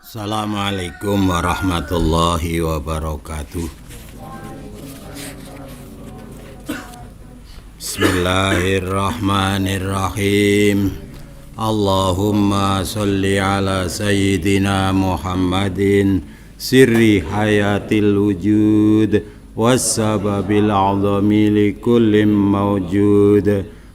Assalamualaikum warahmatullahi wabarakatuh. Bismillahirrahmanirrahim. Allahumma sholli ala sayyidina Muhammadin sirri hayatil wujud wassababil a'zami likulli mawjud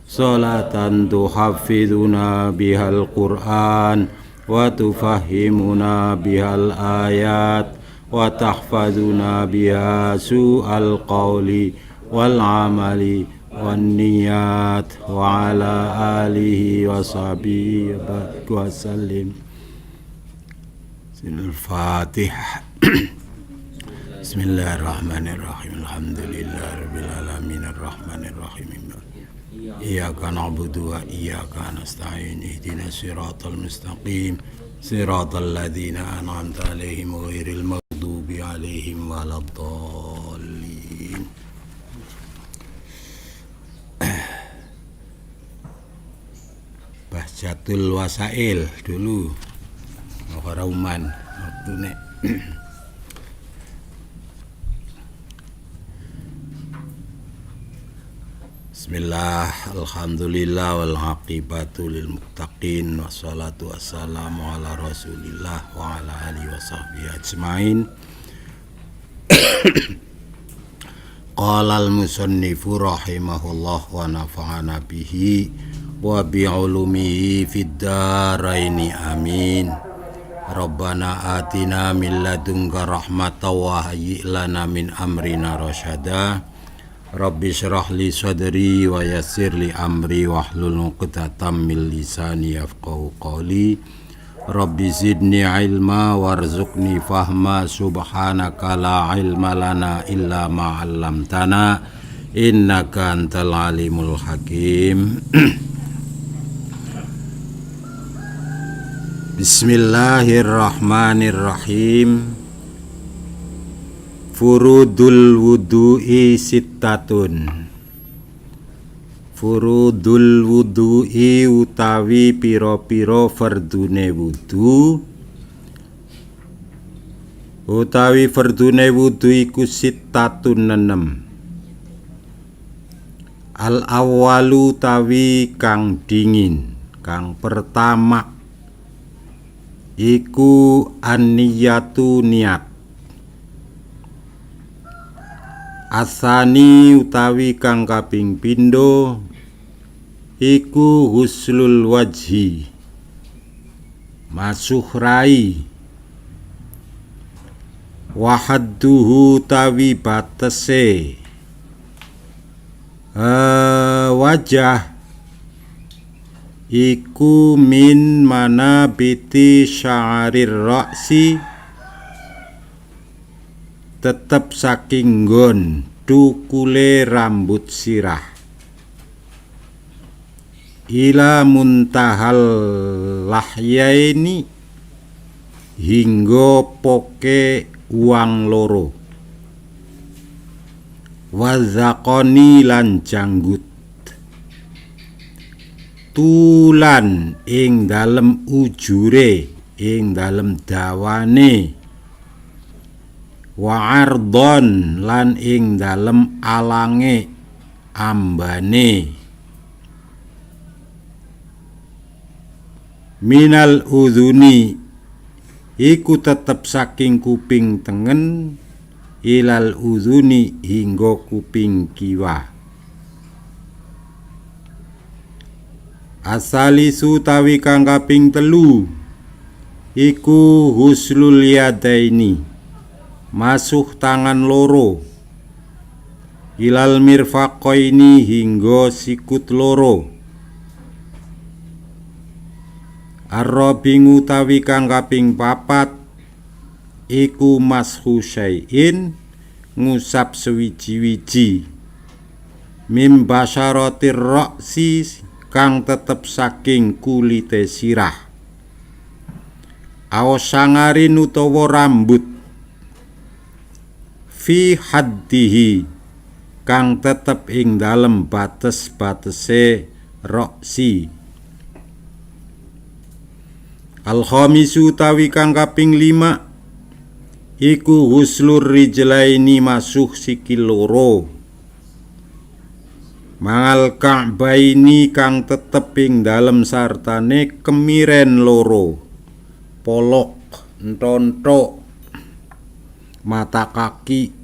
salatan tuhaffiduna bihal Qur'an wa tufahhimuna bihal ayat wa tahfazuna biha su'al qawli wal amali wan niyat wa ala alihi wa sahbihi wa sallim. Al-Fatihah. Bismillahirrahmanirrahim. Alhamdulillahirabbil alamin arrahmanir rahim. Iyyaka na'budu wa iyyaka nasta'in. Ihdinas siratal mustaqim. Siratal ladzina an'amta 'alaihim ghairil maghdubi 'alaihim waladdallin. Bahjatul Wasail dulu Muharraman waktu nek Bismillah, alhamdulillah wal aqibatu lil muttaqin wassalatu wassalamu ala rasulillah wa ala alihi washabbihi ajmain. Qala al-musannifu rahimahullah wa nafa'ana bihi wa bi'ulumihi fid dharaini amin. Rabbana atina min ladunka rahmatan wa hayyi' lana min amrina rasyada. Rabbi syrah li sadri wa yassir li amri wahlul 'uqdatam min lisani yafqahu qawli. Rabbi zidni ilma warzuqni fahma subhanaka la ilma lana illa ma 'allamtana innaka antal alimul hakim. Bismillahirrahmanirrahim. Furudul wudu'i sittatun. Furudul wudu'i utawi piro-piro fardune wudu. Utawi fardune wudu iku sittatun 6. Al awwalu utawi kang dingin, kang pertama iku an-niyatu niat. Asani utawi kang kaping pindho iku ghuslul wajhi, masuh rai. Wahadduhu utawi batese wajah iku min manabiti sya'rir ra'si, tetep saking nggon tukule rambut sirah, ila muntahal lahyaini hingga poke uang loro, wazaqoni lan janggut, tulan ing dalem ujure, ing dalem dawane, wa ardon lan ing dalem alange ambane, minal udhuni iku tetep saking kuping tengen, ilal udhuni hingga kuping kiwa. Asalisu tawi kang kaping telu iku ghuslul yadaini, masuh tangan loro, ilal mirfaqaini hingga sikut loro. Ar-rabingu tawi kang kaping papat iku mashu syai'in, ngusap sewiji-wiji, mim basyaratir ra'si kang tetep saking kulite sirah, aos sangarin utawa rambut, fi haddihi kang tetep ing dalem bates-batese roksi, Al-khamisu tawi kang kaping 5 iku huslur rijlaini masuh sikil loro. Mangal ka'baini kang tetep ing dalem sartane kemiren loro. Polok, entontok, mata kaki.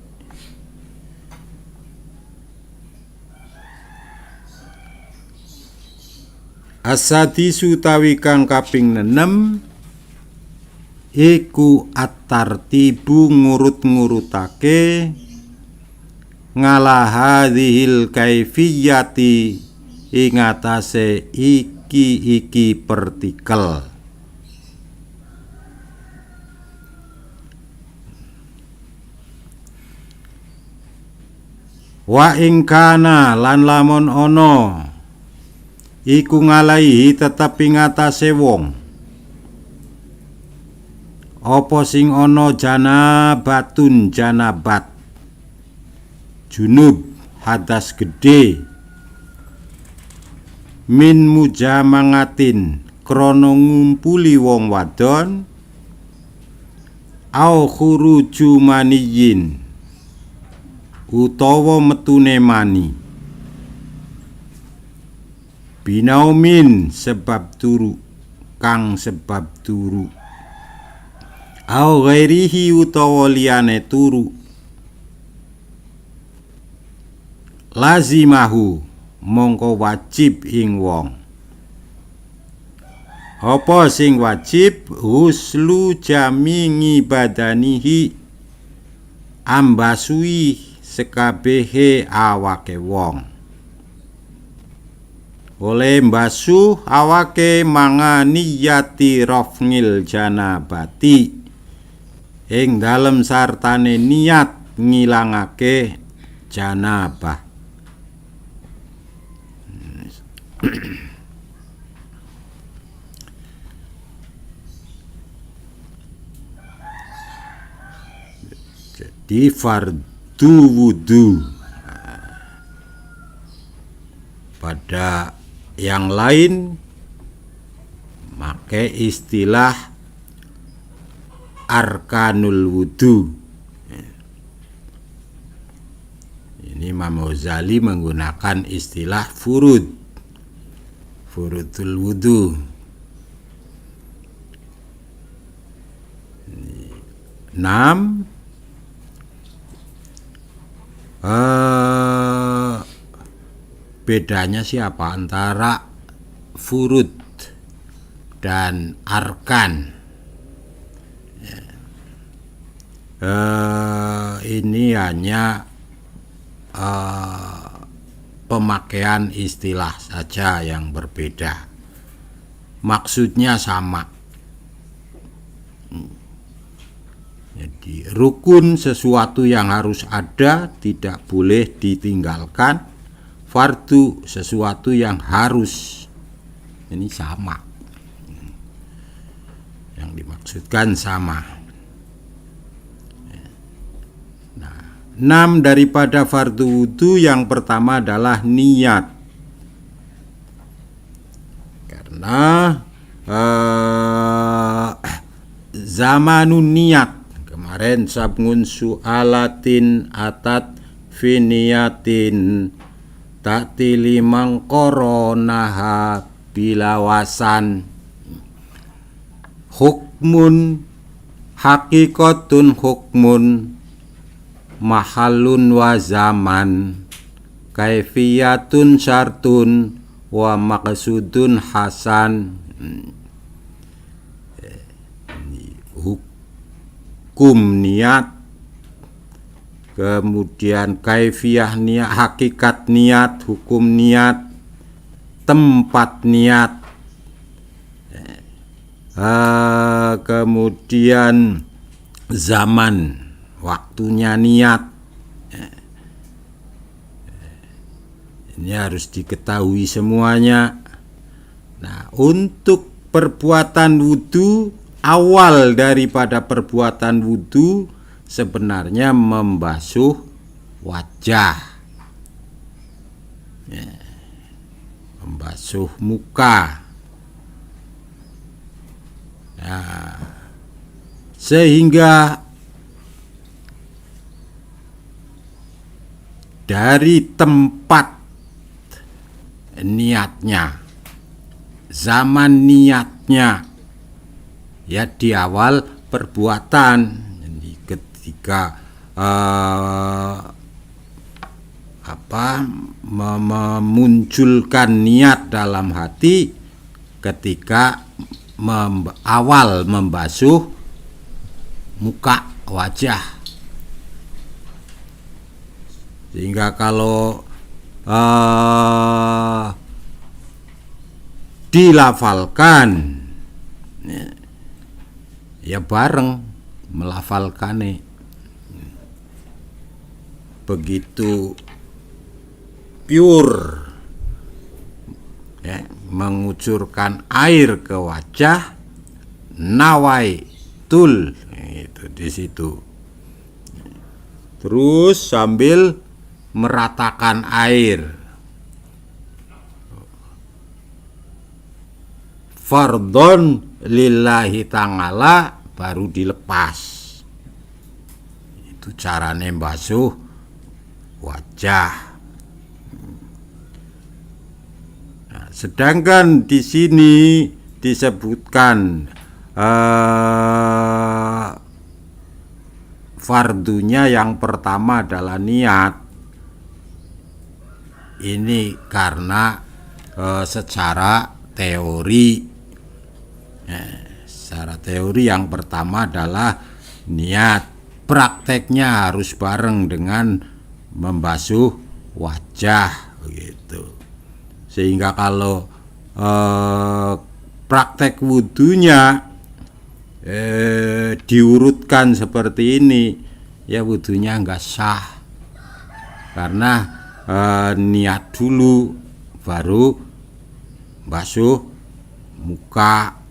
As-sadisu tawi kang kaping 6 iku at-tartibu ngurut-ngurutake ngala hadhil kaifiyati ing atase iki partikel. Wa ing kana lan lamun ana iku ngalahi tetep ing atase wong apa sing ana janabatun janabat junub hadas gede min mujamangatin krana ngumpuli wong wadon au khuruju maniyin utawa metune mani binaumin sebab turu kang sebab turu au ghairihi utawa liyane turu lazimahu mongko wajib ing wong. Apa sing wajib? Huslu jami badanihi ambasui sekabehe awake wong. Oleh mbasuh awake manganiyati rafngil janabati ing dalem sartane niat ngilangake janabah. Jadi fardu wudu. Pada yang lain make istilah arkanul wudu. Ini Imam Ghazali menggunakan istilah furudul wudu. 6 bedanya siapa antara furud dan arkan? Ini hanya pemakaian istilah saja yang berbeda. Maksudnya sama. Jadi rukun sesuatu yang harus ada, tidak boleh ditinggalkan. Fardu sesuatu yang harus. Ini sama. Yang dimaksudkan sama. 6 daripada fardu wudu yang pertama adalah niat. Karena zamanun niat kemarin sabngun su'alatin atat finiyatin ta'tili mangkoronaha bilawasan hukmun hakikatun hukmun mahallun wa zaman kaifiyatun syartun wa maqsudun hasan. Hukum niat, kemudian kaifiyah niat, hakikat niat, hukum niat, tempat niat, kemudian zaman, waktunya niat. Ini harus diketahui semuanya. Nah, untuk perbuatan wudu, awal daripada perbuatan wudu sebenarnya membasuh wajah, membasuh muka. Sehingga dari tempat niatnya, zaman niatnya, ya di awal perbuatan. Jadi ketika memunculkan niat dalam hati, ketika awal membasuh muka, wajah. Sehingga kalau dilafalkan, ya bareng melafalkan, begitu pure, ya, mengucurkan air ke wajah, nawaitul, itu di situ. Terus sambil meratakan air, fardhon lillahi ta'ala, baru dilepas. Itu caranya basuh wajah. Nah, sedangkan di sini disebutkan fardunya yang pertama adalah niat. Ini karena secara teori, secara teori yang pertama adalah niat. Prakteknya harus bareng dengan membasuh wajah, begitu. Sehingga kalau praktek wudhunya diurutkan seperti ini, ya wudhunya enggak sah, karena niat dulu baru basuh muka.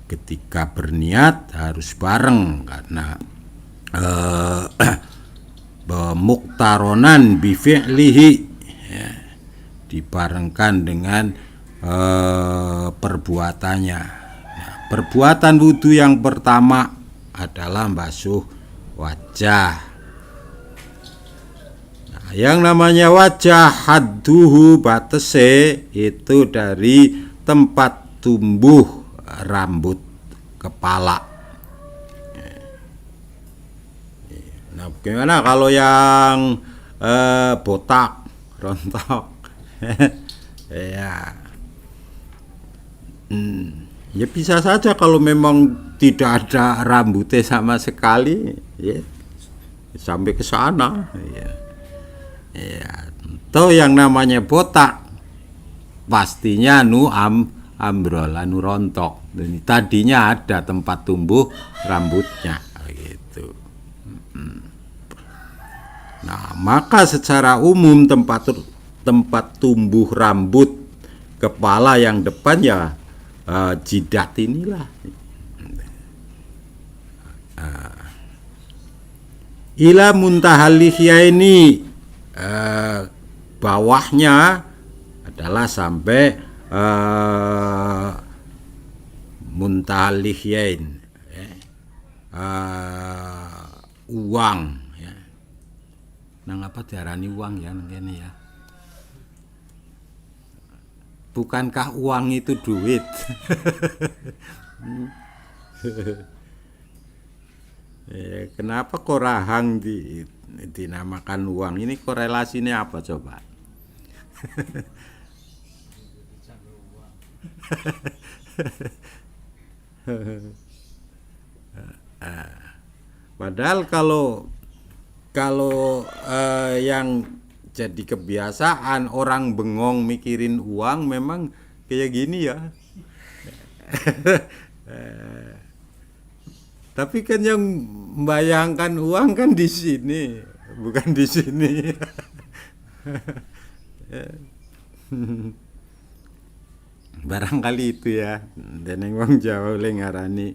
Ketika berniat harus bareng, karena muktaronan bi fi'lihi, ya, dibarengkan dengan perbuatannya. Nah, perbuatan wudhu yang pertama adalah basuh wajah. Nah, yang namanya wajah, hadduhu, batese, itu dari tempat tumbuh rambut kepala. Nah, bagaimana kalau yang botak, rontok? Ya, ya bisa saja kalau memang tidak ada rambutnya sama sekali, ya, sampai ke sana. Ya, ya. Atau yang namanya botak, pastinya ambrol, rontok. Tadinya ada tempat tumbuh rambutnya, gitu. Nah, maka secara umum tempat tumbuh rambut kepala yang depan, ya jidat inilah. Ila muntahal lihya, ini bawahnya adalah sampai muntahal lihyain, uang, ya. Nang apa diarani uang, ya, ngene ya. Bukankah uang itu duit? Kenapa kok rahang dinamakan uang? Ini korelasinya apa coba? Padahal kalau yang jadi kebiasaan orang bengong mikirin uang, memang kayak gini ya. Tapi kan yang membayangkan uang kan di sini, bukan di sini. Barangkali itu ya, deneng wong Jawa oleh ngarani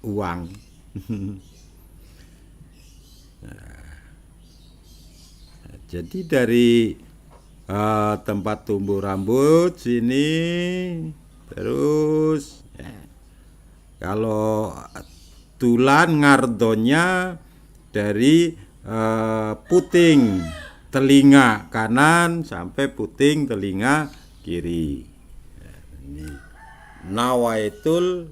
uang. Jadi dari tempat tumbuh rambut sini terus kalau tulan ngardonya dari puting telinga kanan sampai puting telinga kiri. Ini nawaitul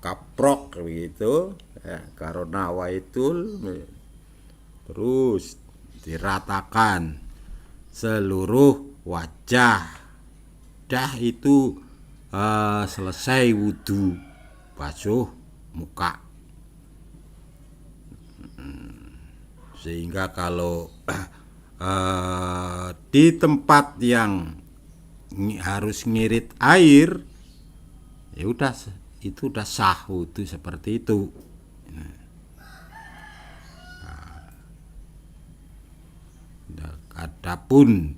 kaprok begitu ya, karo nawaitul terus diratakan seluruh wajah. Dah itu selesai wudhu, basuh muka. Sehingga kalau di tempat yang harus ngirit air, ya udah itu udah sah wudhu seperti itu. Adapun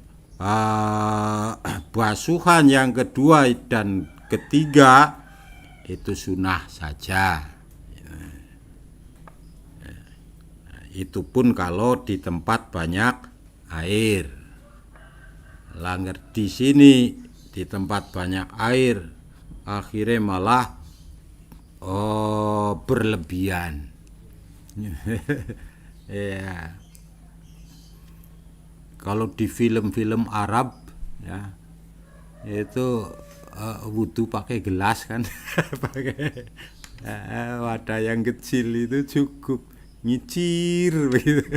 basuhan yang kedua dan ketiga itu sunnah saja. Itu pun kalau di tempat banyak air. Langgar di sini di tempat banyak air, akhirnya malah berlebihan. Ya. Kalau di film-film Arab ya itu wudhu pakai gelas kan, pakai wadah yang kecil itu cukup nyicir begitu.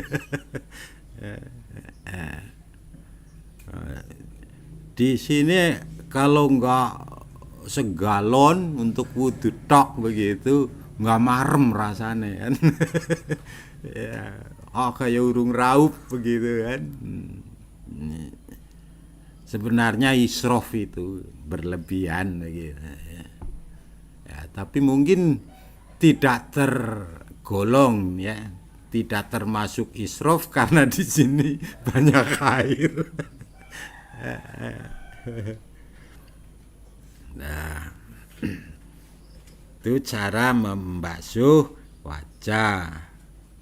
Di sini kalau nggak segalon untuk wudhu tok begitu nggak marem rasanya kan. Ya. Kayak urung raup begitu kan. Sebenarnya israf itu berlebihan begitu. Ya, tapi mungkin tidak tergolong ya, tidak termasuk israf karena di sini banyak air. Nah, itu cara membasuh wajah.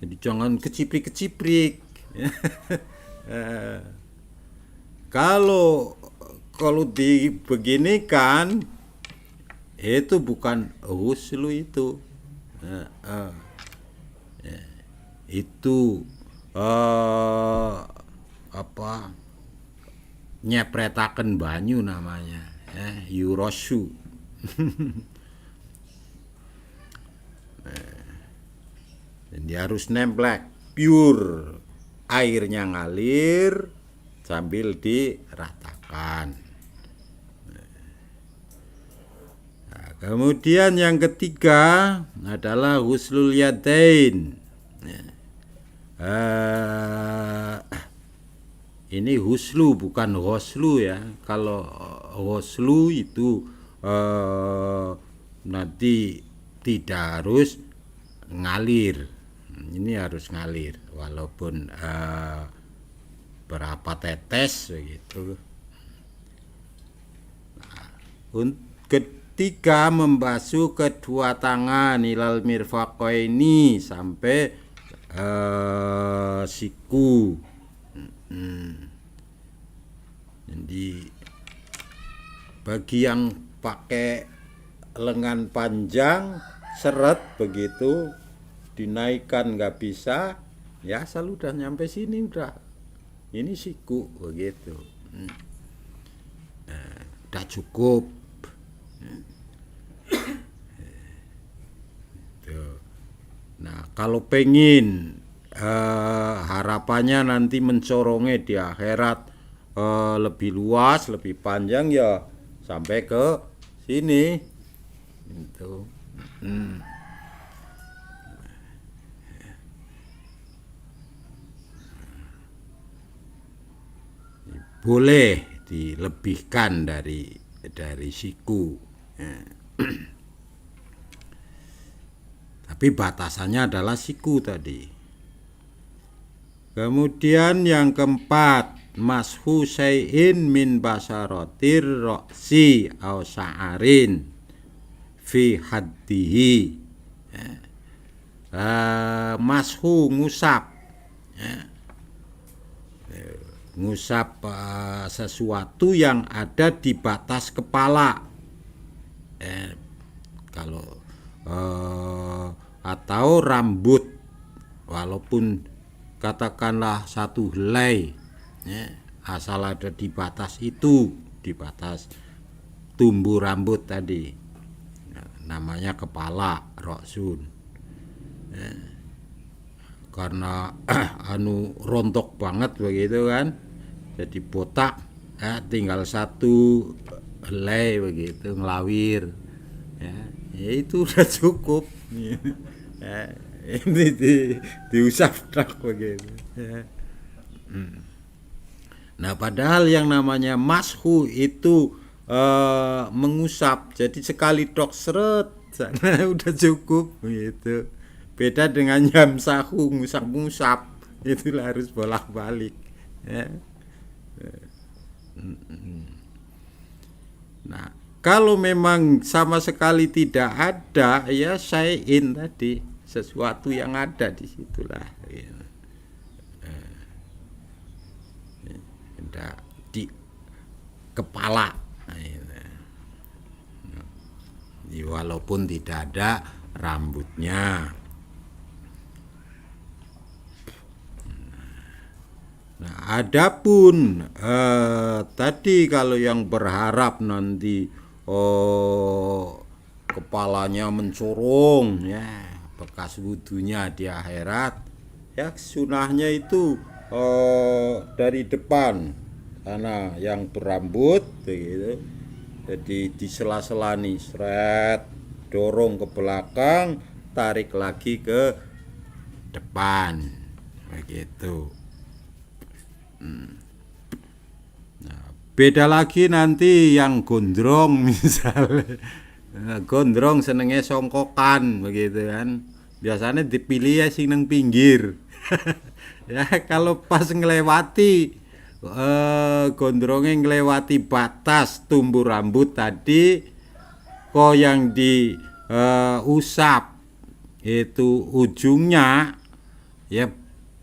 Jadi jangan keciprik-keciprik. Kalau dibeginikan itu bukan ghuslu itu. Itu nyepretaken banyu namanya, yuroshu. Jadi harus nemplek, pure, airnya ngalir sambil diratakan. Nah, kemudian yang ketiga adalah ghuslul yadain. Ini huslu bukan ghuslu ya. Kalau ghuslu itu nanti tidak harus ngalir. Ini harus ngalir walaupun berapa tetes begitu. Nah, ketiga membasuh kedua tangan ilal mirfaqaini sampai siku. Jadi bagi yang pakai lengan panjang seret begitu dinaikkan nggak bisa, ya asal udah nyampe sini udah ini siku begitu. Udah cukup. Nah kalau pengen harapannya nanti mencorongnya di akhirat lebih luas, lebih panjang, ya sampai ke sini itu. Boleh dilebihkan dari siku. Tapi batasannya adalah siku tadi. Kemudian yang keempat, mashu syai'in min basaratir roksi au sa'arin fi haddihi. Mashu ngusap ngusap sesuatu yang ada di batas kepala. Kalau atau rambut, walaupun katakanlah satu helai, asal ada di batas itu, di batas tumbuh rambut tadi, namanya kepala, roksun. Karena rontok banget begitu kan, jadi botak, tinggal satu helai begitu ngelawir, ya itu udah cukup. Ini diusap tak begitu. Nah, padahal yang namanya mashu itu mengusap, jadi sekali tok seret sana udah cukup gitu. Beda dengan yamsahu, ngusap-ngusap, itulah harus bolak-balik, ya. Nah, kalau memang sama sekali tidak ada, ya syai'in tadi, sesuatu yang ada di situlah, ya. Di kepala, walaupun tidak ada rambutnya. Nah, adapun tadi kalau yang berharap nanti kepalanya mencorong, ya bekas wudhunya di akhirat, ya sunahnya itu dari depan sana yang berambut begitu, jadi di sela-sela nih, seret, dorong ke belakang, tarik lagi ke depan begitu. Nah, beda lagi nanti yang gondrong misalnya. Gondrong senengnya songkokan begitu kan, biasanya dipilih ya sing nang pinggir. Ya kalau pas ngelewati gondrongnya ngelewati batas tumbuh rambut tadi, kok yang diusap itu ujungnya, ya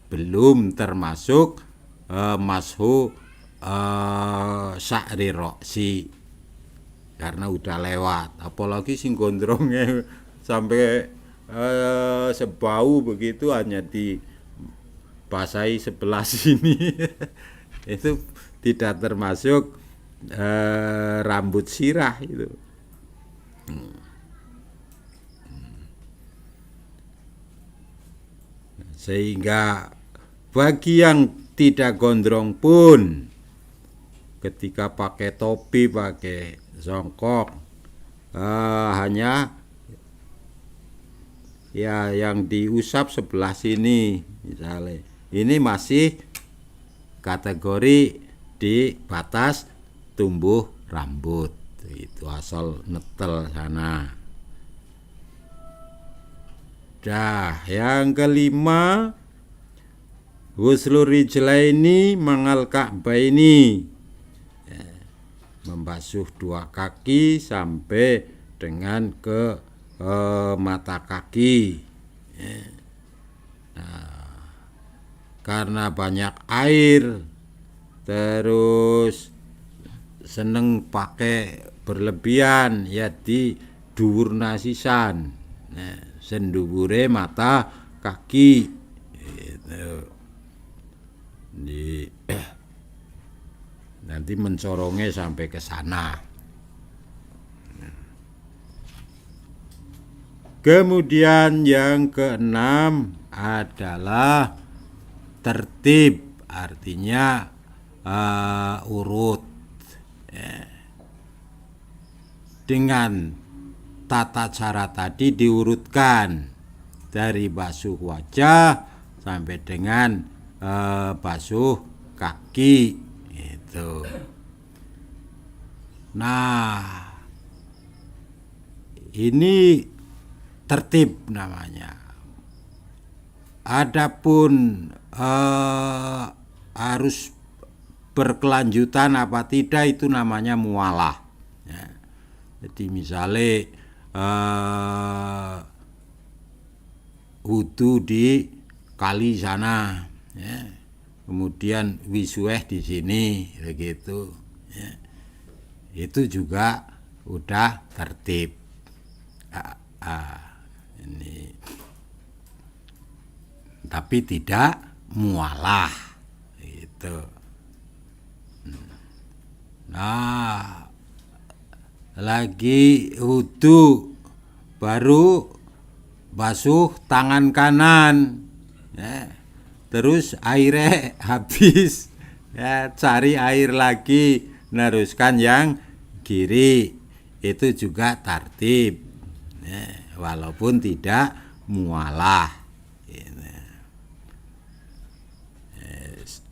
belum termasuk mashu sya'ri roksi, karena udah lewat. Apalagi sing gondrongnya sampai sebau begitu, hanya dibasahi sebelah sini. Itu tidak termasuk rambut sirah itu. Sehingga bagi yang tidak gondrong pun, ketika pakai topi, pakai songkok, hanya ya yang diusap sebelah sini misalnya, ini masih kategori di batas tumbuh rambut, itu asal netel sana. Dah, yang kelima, ghuslu rijlaini mangal ka'baini, membasuh dua kaki sampai dengan ke mata kaki. Nah, karena banyak air, terus seneng pakai berlebihan, ya di dhuwur nasisan, sendubure mata kaki gitu. Nanti mencorongnya sampai ke sana. Kemudian yang keenam adalah tertib, artinya urut, dengan tata cara tadi diurutkan dari basuh wajah sampai dengan basuh kaki itu. Nah, ini tertib namanya. Adapun harus berkelanjutan apa tidak, itu namanya mualah, ya. Jadi misalnya wudu di kali sana, ya, kemudian wisueh di sini begitu ya. Itu juga udah tertib. Ini tapi tidak mualah gitu. Nah, lagi wudu baru basuh tangan kanan ya. Terus airnya habis ya, cari air lagi, neruskan yang kiri, itu juga tertib ya, walaupun tidak mualah gitu. Yes.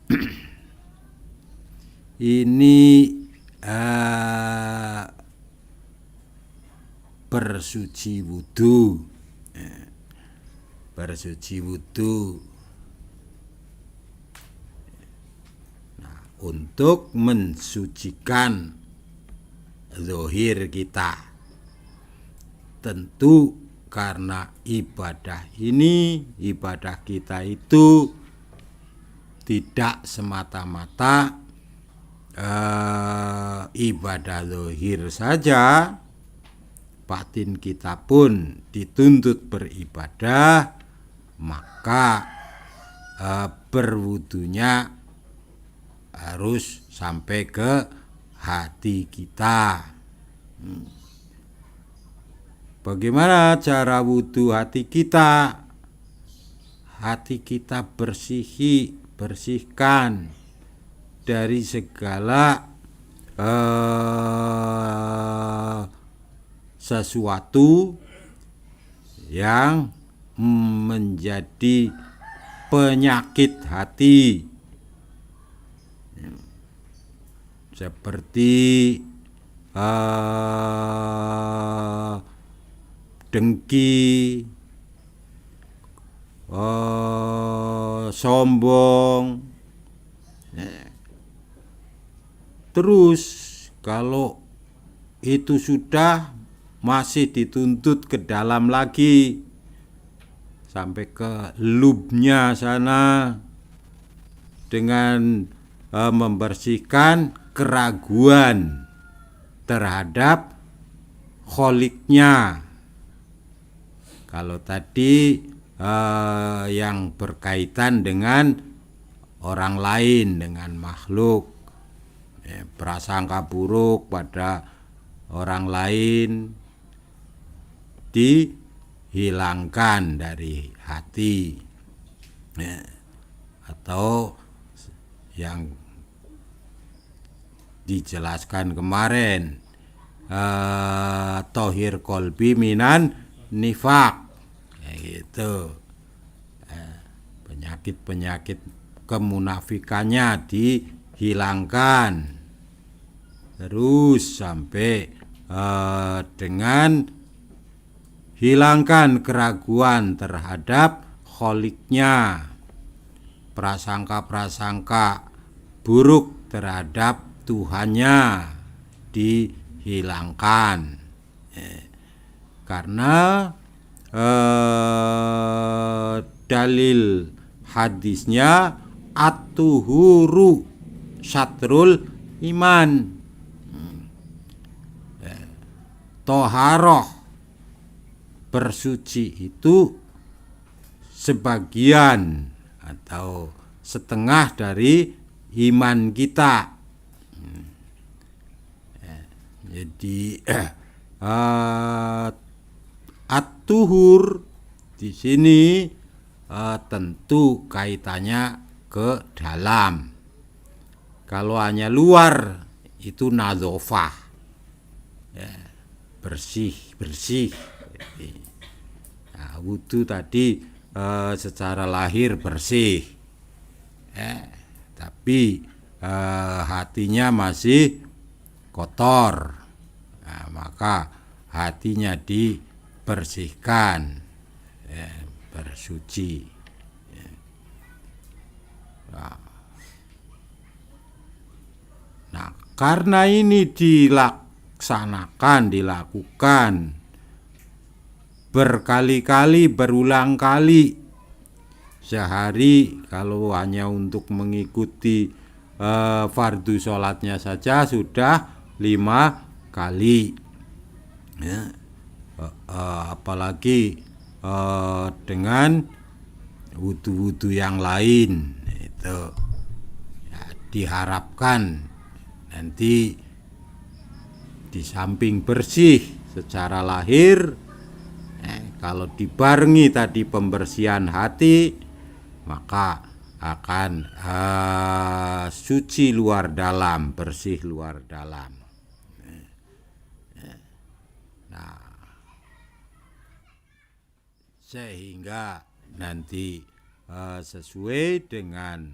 Ini bersuci wudu ya. Bersuci wudu untuk mensucikan zahir kita. Tentu karena ibadah kita itu tidak semata-mata ibadah zahir saja, batin kita pun dituntut beribadah, maka berwudunya harus sampai ke hati kita. Bagaimana cara wudu hati kita? Hati kita bersihkan dari segala sesuatu yang menjadi penyakit hati, seperti dengki, sombong. Terus kalau itu sudah masih dituntut ke dalam lagi sampai ke lubnya sana dengan membersihkan keraguan terhadap kholiknya. Kalau tadi yang berkaitan dengan orang lain, dengan makhluk, prasangka buruk pada orang lain dihilangkan dari hati, atau yang dijelaskan kemarin, tohir kolbi minan nifak, gitu. Penyakit kemunafikannya dihilangkan, terus sampai dengan hilangkan keraguan terhadap kholiknya, prasangka-prasangka buruk terhadap Tuhannya dihilangkan. Karena dalil hadisnya at-tuhuru syatrul iman, toharoh bersuci itu sebagian atau setengah dari iman kita. Jadi at-tuhur di sini tentu kaitannya ke dalam. Kalau hanya luar itu nadzofah, bersih. Nah, wudu tadi secara lahir bersih, tapi hatinya masih kotor. Nah, maka hatinya dibersihkan, bersuci. Nah, karena ini dilakukan berkali-kali, berulang kali, sehari kalau hanya untuk mengikuti fardu sholatnya saja sudah 5 kali ya. Apalagi dengan wudhu-wudhu yang lain itu ya, diharapkan nanti di samping bersih secara lahir, kalau dibarengi tadi pembersihan hati, maka akan suci luar dalam, bersih luar dalam. Nah, sehingga nanti sesuai dengan